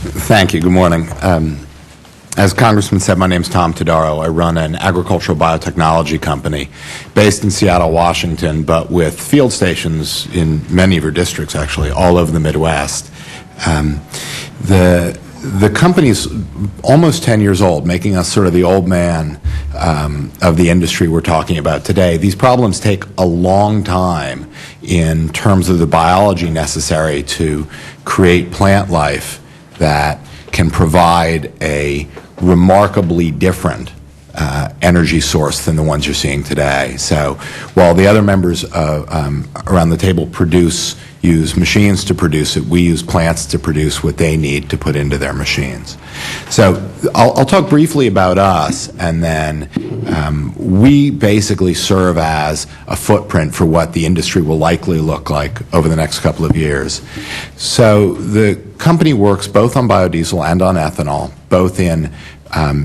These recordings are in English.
Thank you. Good morning. As Congressman said, my name is Tom Todaro. I run an agricultural biotechnology company based in Seattle, Washington, but with field stations in many of your districts, actually, all over the Midwest. The company's almost 10 years old, making us sort of the old man of the industry we're talking about today. These problems take a long time in terms of the biology necessary to create plant life that can provide a remarkably different energy source than the ones you're seeing today. So while the other members around the table use machines to produce it, we use plants to produce what they need to put into their machines. So I'll talk briefly about us, and then we basically serve as a footprint for what the industry will likely look like over the next couple of years. So the company works both on biodiesel and on ethanol, both in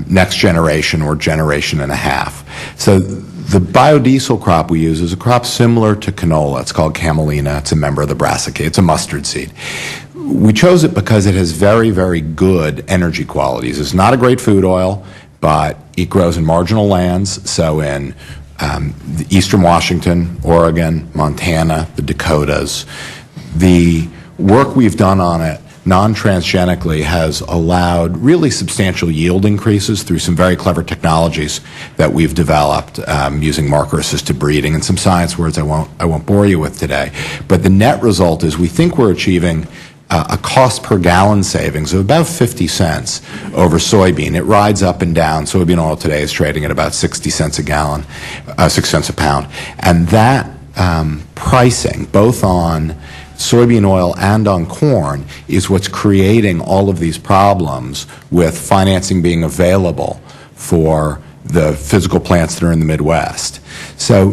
next generation or generation and a half. So the biodiesel crop we use is a crop similar to canola. It's called camelina. It's a member of the brassicaceae. It's a mustard seed. We chose it because it has very, very good energy qualities. It's not a great food oil, but it grows in marginal lands. So in eastern Washington, Oregon, Montana, the Dakotas, the work we've done on it non-transgenically has allowed really substantial yield increases through some very clever technologies that we've developed using marker-assisted breeding and some science words I won't bore you with today. But the net result is we think we're achieving a cost per gallon savings of about 50 cents over soybean. It rides up and down. Soybean oil today is trading at about 60 cents a gallon, 6 cents a pound. And that pricing, both on soybean oil and on corn, is what's creating all of these problems with financing being available for the physical plants that are in the Midwest. So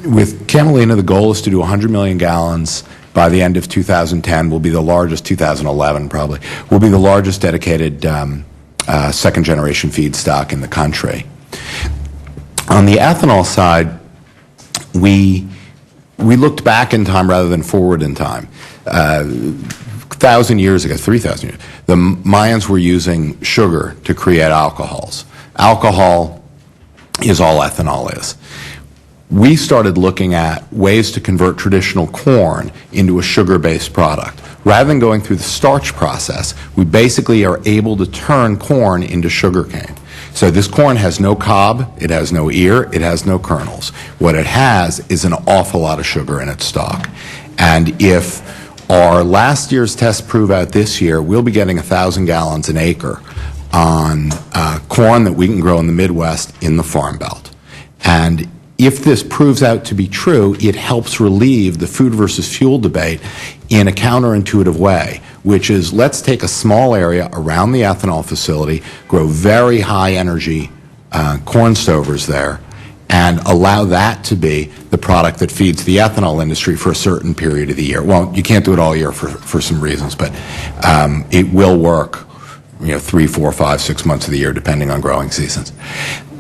with camelina, the goal is to do 100 million gallons by the end of 2010. Will be the largest, 2011 probably, will be the largest dedicated second generation feedstock in the country. On the ethanol side, we looked back in time rather than forward in time. 1,000 years ago, 3,000 years, the Mayans were using sugar to create alcohols. Alcohol is all ethanol is. We started looking at ways to convert traditional corn into a sugar-based product. Rather than going through the starch process, we basically are able to turn corn into sugarcane. So this corn has no cob, it has no ear, it has no kernels. What it has is an awful lot of sugar in its stalk. And if our last year's tests prove out this year, we'll be getting 1,000 gallons an acre on corn that we can grow in the Midwest in the Farm Belt. And if this proves out to be true, it helps relieve the food versus fuel debate in a counterintuitive way, which is let's take a small area around the ethanol facility, grow very high energy corn stovers there, and allow that to be the product that feeds the ethanol industry for a certain period of the year. Well, you can't do it all year for some reasons, but it will work 3, 4, 5, 6 months of the year, depending on growing seasons.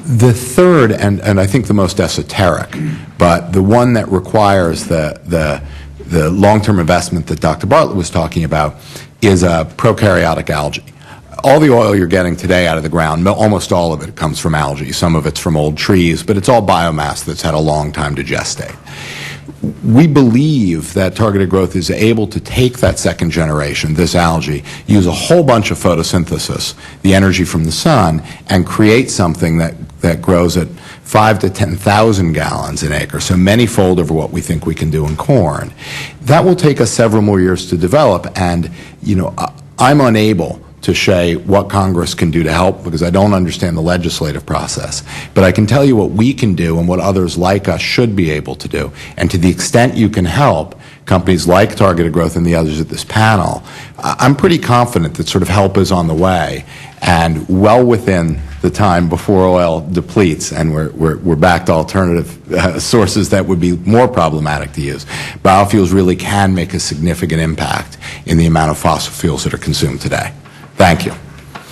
The third, and I think the most esoteric, but the one that requires the long-term investment that Dr. Bartlett was talking about, is a prokaryotic algae. All the oil you're getting today out of the ground, almost all of it comes from algae. Some of it's from old trees, but it's all biomass that's had a long time to gestate. We believe that targeted growth is able to take that second generation, this algae, use a whole bunch of photosynthesis, the energy from the sun, and create something that grows at 5 to 10,000 gallons an acre, so many-fold over what we think we can do in corn. That will take us several more years to develop, and I'm unable to say what Congress can do to help because I don't understand the legislative process. But I can tell you what we can do and what others like us should be able to do. And to the extent you can help companies like Targeted Growth and the others at this panel, I'm pretty confident that sort of help is on the way and well within the time before oil depletes and we're back to alternative sources that would be more problematic to use. Biofuels really can make a significant impact in the amount of fossil fuels that are consumed today. Thank you.